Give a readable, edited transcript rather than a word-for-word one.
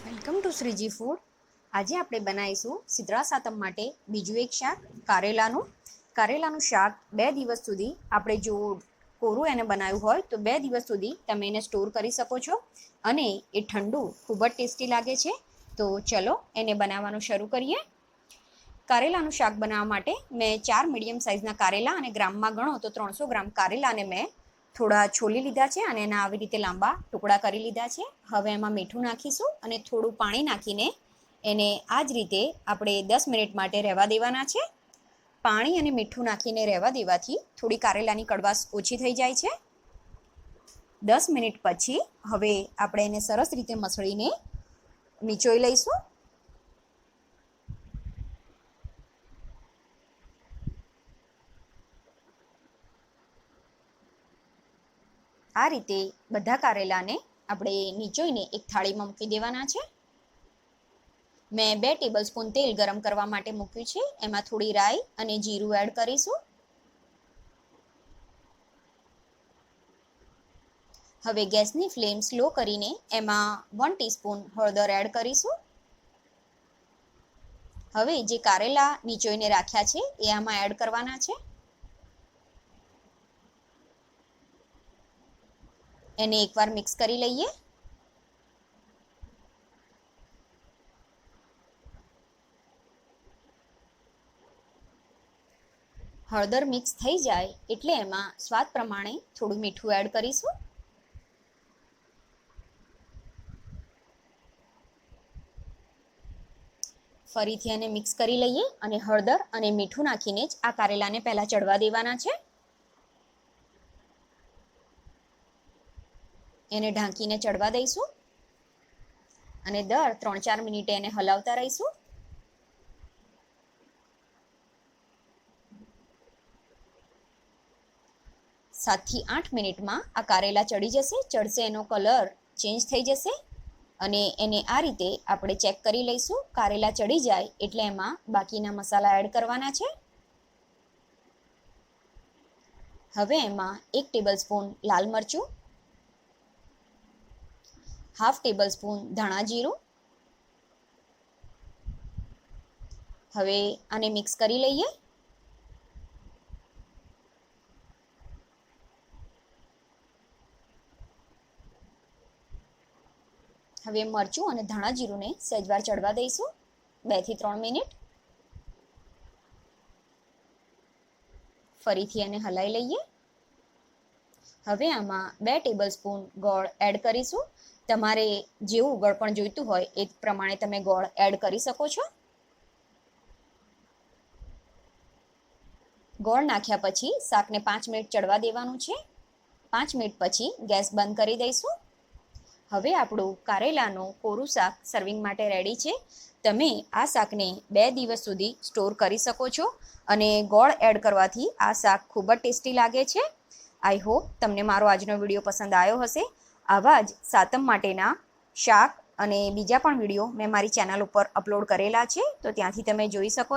Welcome to Shriji food. આજે આપણે બનાવીશું શીતળા સાતમ માટે બીજું એક શાક, કારેલાનું શાક 2 દિવસ સુધી આપણે જો કોરું એને બનાવ્યું હોય તો 2 દિવસ સુધી તમે એને સ્ટોર કરી શકો છો અને એ ઠંડુ ખૂબ જ ટેસ્ટી લાગે છે. તો ચલો એને બનાવવાનું શરૂ કરીએ. કારેલાનું શાક બનાવવા માટે મેં 4 મીડિયમ સાઇઝના કારેલા, અને ગ્રામમાં ગણો તો 300 ગ્રામ કારેલાને મેં થોડા છોલી લીધા છે અને એના આવી રીતે લાંબા ટુકડા કરી લીધા છે. હવે એમાં મીઠું નાખીશું અને થોડું પાણી નાખીને એને આ જ રીતે આપણે 10 મિનિટ માટે રહેવા દેવાના છે. પાણી અને મીઠું નાખીને રહેવા દેવાથી થોડી કારેલાની કડવાશ ઓછી થઈ જાય છે. 10 મિનિટ પછી હવે આપણે એને સરસ રીતે મસળીને નીચોઈ લઈશું. આ રીતે બધા કારેલાને આપણે નીચોઈને એક થાળીમાં મૂકી દેવાના છે. મેં 2 ટેબલસ્પૂન તેલ ગરમ કરવા માટે મૂક્યું છે. એમાં થોડી રાઈ અને જીરું એડ કરીશું. હવે ગેસની ફ્લેમ સ્લો કરીને એમાં 1 ટીસ્પૂન હળદર એડ કરીશું. હવે જે કારેલા નીચોઈને રાખ્યા છે એ આમાં એડ કરવાના છે. એને એકવાર મિક્સ કરી લઈએ. હળદર મિક્સ થઈ જાય એટલે એમાં સ્વાદ પ્રમાણે થોડું મીઠું એડ કરીશું. ફરીથી એને મિક્સ કરી લઈએ અને હળદર અને મીઠું નાખીને જ આ કારેલાને પહેલા ચડવા દેવાના છે. એને ઢાંકીને ચડવા દઈશું અને દર 3-4 મિનિટે એને હલાવતા રહીશું. સાતથી 8 મિનિટમાં આ કારેલા ચડી જશે. ચડશે, એનો કલર ચેન્જ થઈ જશે અને એને આ રીતે આપણે ચેક કરી લઈશું. કારેલા ચડી જાય એટલે એમાં બાકીના મસાલા એડ કરવાના છે. હવે એમાં 1 ટેબલસ્પૂન લાલ મરચું, 1/2 ટેબલસ્પૂન ધાણા જીરું. હવે આને મિક્સ કરી લઈએ. હવે મરચું અને ધાણા જીરુંને સહેજવાર ચડવા દઈશું 2 થી 3 મિનિટ. ફરીથી એને હલાવી લઈએ. હવે આમાં 2 ટેબલસ્પૂન ગોળ એડ કરીશું. તમારે જેવું ગળપણ જોઈતું હોય એ પ્રમાણે તમે ગોળ એડ કરી શકો છો. ગોળ નાખ્યા પછી શાકને 5 મિનિટ ચડવા દેવાનું છે. 5 મિનિટ પછી ગેસ બંધ કરી દઈશું. હવે આપણું કારેલાનું કોરું શાક સર્વિંગ માટે રેડી છે. તમે આ શાકને 2 દિવસ સુધી સ્ટોર કરી શકો છો અને ગોળ એડ કરવાથી આ શાક ખૂબ જ ટેસ્ટી લાગે છે. આઈ હોપ તમને મારો આજનો વિડીયો પસંદ આવ્યો હશે. આવા જ સાતમ માટેના શાક અને બીજા પણ વિડીયો મેં મારી ચેનલ ઉપર અપલોડ કરેલા છે, તો ત્યાંથી તમે જોઈ શકો છો.